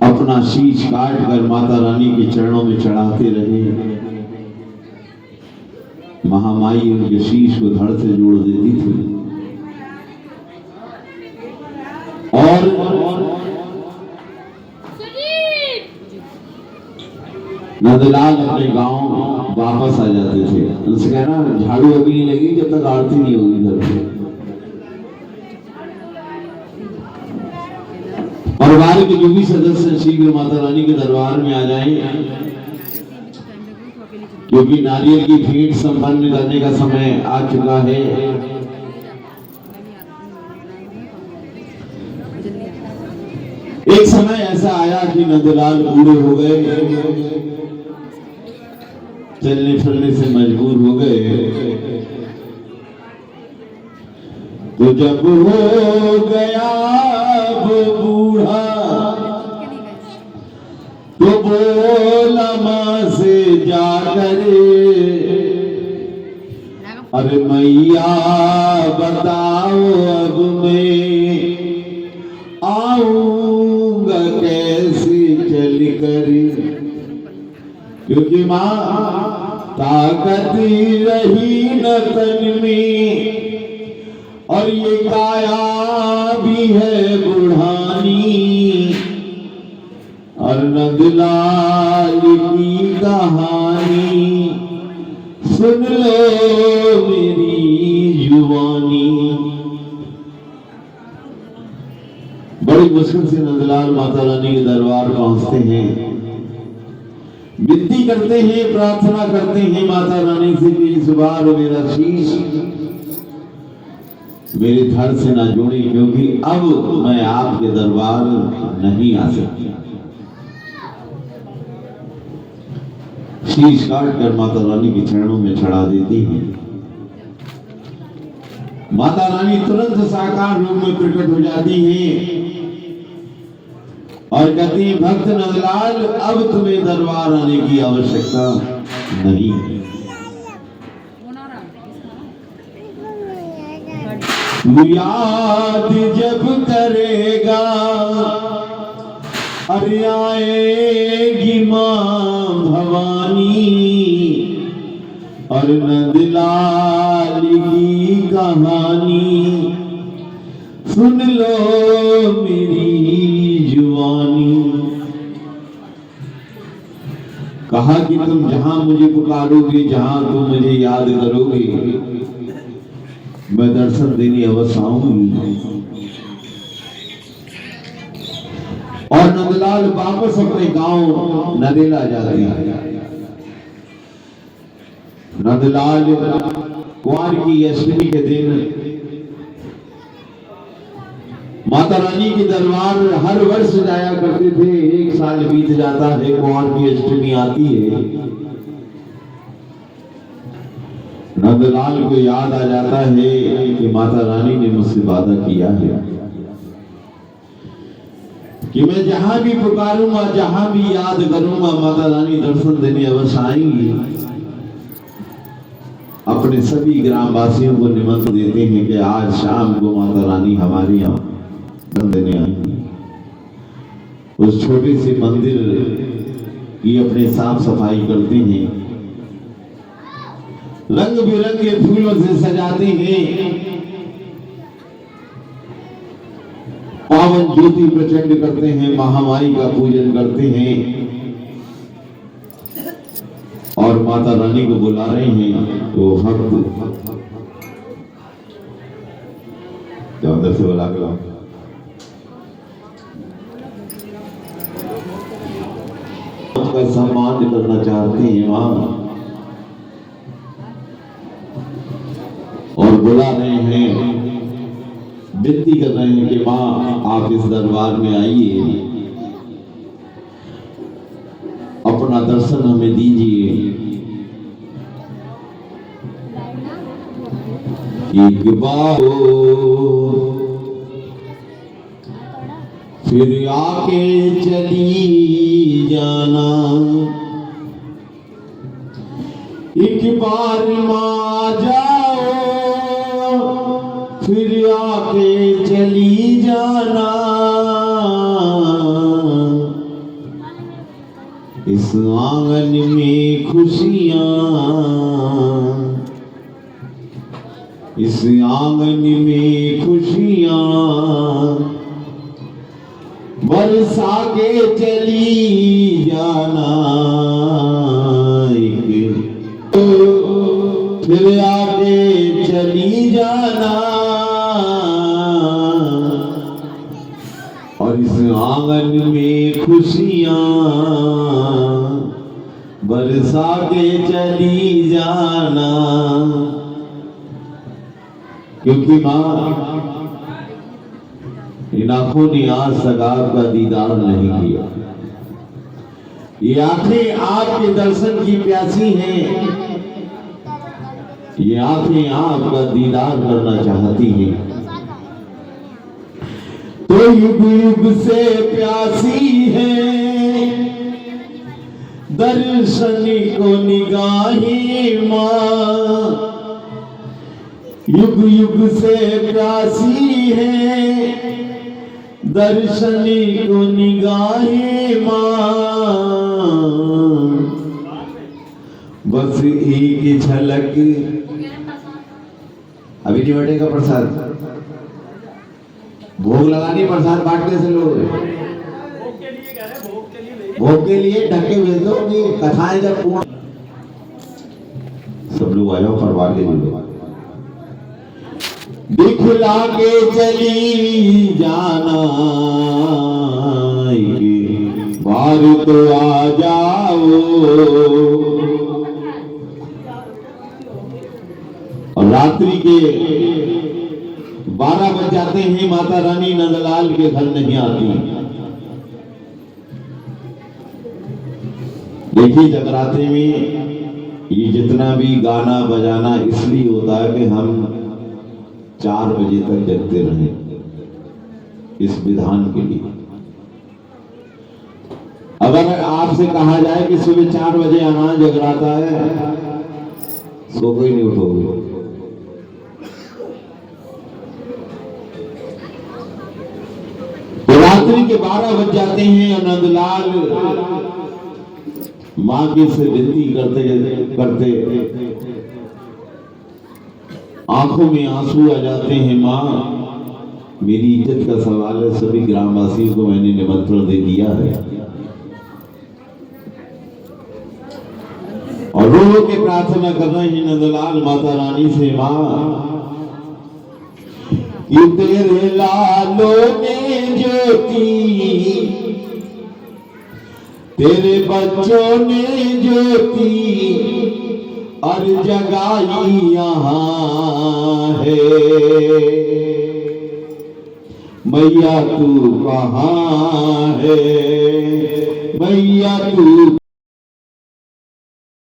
अपना शीश काट कर माता रानी के चरणों में चढ़ाते रहे। महामाई उनके शीश को धड़ से जोड़ देती थी और नंदलाल अपने गांव वापस आ जाते थे। उनसे कहना झाड़ू अभी नहीं लगी जब तक आरती नहीं होगी घर पे। परिवार के जो भी सदस्य शीघ्र माता रानी के दरबार में आ जाएं, क्योंकि नारियल की भेंट संपन्न करने का समय आ चुका है। एक समय ऐसा आया कि नंदलाल बूढ़े हो गए, चलने फिरने से मजबूर हो गए। तो जब हो गया वो बूढ़ा तो बोला मां से जाकर, अरे मैया बताओ अब मैं आऊंगा कैसे चल कर, क्योंकि मां ताकत रही न तन में और ये काया भी है बुढ़ानी, और नंदलाल की कहानी सुन लो मेरी जुबानी। बड़ी मुश्किल से नंदलाल माता रानी के दरबार पहुंचते हैं, विनती करते हैं, प्रार्थना करते हैं माता रानी से कि इस बार मेरा शीश मेरे धड़ से ना जोड़ी, क्योंकि अब मैं आपके दरबार नहीं आ सकती। शीश काट कर माता रानी के चरणों में चढ़ा देती हैं। माता रानी तुरंत साकार रूप में प्रकट हो जाती हैं और कहती हैं, भक्त नंदलाल अब तुम्हें दरबार आने की आवश्यकता नहीं है। याद जब करेगा अरे आएगी मां भवानी, और नंदलाल की कहानी सुन लो मेरी जुबानी। कहा कि तुम जहां मुझे पुकारोगे, जहां तुम मुझे याद करोगे, मैं दर्शन देने अवश्य आऊंगी। और नंदलाल वापस अपने गांव नरेला जाते हैं। नंदलाल कुंवर की अष्टमी के दिन माता रानी के दरबार हर वर्ष जाया करते थे। एक साल बीत जाता है, कुंवर की अष्टमी आती है, नंदलाल को याद आ जाता है कि माता रानी ने मुझसे वादा किया है कि मैं जहां भी पुकारूंगा, जहां भी याद करूंगा, माता रानी दर्शन देने अवश्य आएंगी। अपने सभी ग्रामवासियों को निमंत्रण देते हैं कि आज शाम को माता रानी हमारे यहाँ दर्शन देने आएंगी। उस छोटे से मंदिर की अपने साफ सफाई करते हैं, रंग बिरंगे फूलों से सजाते हैं, पावन ज्योति प्रचंड करते हैं, महामाई का पूजन करते हैं और माता रानी को बुला रहे हैं। तो भक्त अंदर से बुला के लाओ। उनका सम्मान करना चाहते हैं वहां और बुला रहे हैं, विनती कर रहे हैं कि मां आप इस दरबार में आइए, अपना दर्शन हमें दीजिए। एक बार फिर आके चली जाना, एक बार मां जाओ फिर आके चली जाना, इस आंगन में खुशियां, इस आंगन में खुशियां बरसा के चली जाना, फिर आके चली जाना। और इस आंगन में खुशियां बरसा के चली जाना, क्योंकि मां इन आंखों ने आज तक आपका दीदार नहीं किया। ये आंखें आपके दर्शन की प्यासी हैं, ये आंखें आपका दीदार करना चाहती हैं। तो युग युग से प्यासी है दर्शन को निगाहें मां, युग युग से प्यासी है दर्शन को निगाहें मां। बस एक झलक, अभी नहीं बटेगा प्रसाद, भोग लगानी, प्रसाद बांटने से लोग भोग के लिए ढके भेज दो कि कथाएं जब पूर्ण, सब लोग आ जाओ परवार के जुड़ो। दिखला के चली जाना, बार तो आ जाओ। और रात्रि के 12 बज जाते हैं, माता रानी नंदलाल के घर नहीं आती। देखिए जगराते में ये जितना भी गाना बजाना इसलिए होता है कि हम 4 बजे तक जगते रहें, इस विधान के लिए। अगर आपसे कहा जाए कि सुबह 4 बजे आना जगराता है, सो कोई नहीं उठोगे। रात्रि के 12 बज जाते हैं और नंदलाल मां के से विनती करते करते आंखों में आंसू आ जाते हैं। मां, मेरी इज्जत का सवाल है, सभी ग्रामवासियों को मैंने निमंत्रण दे दिया है। और रो रो के प्रार्थना कर रहे हैं नंदलाल माता रानी से, मां कि तेरे लालों ने ज्योति, तेरे बच्चों ने ज्योति और जगाई यहाँ है। मैया तू कहाँ है, मैया तू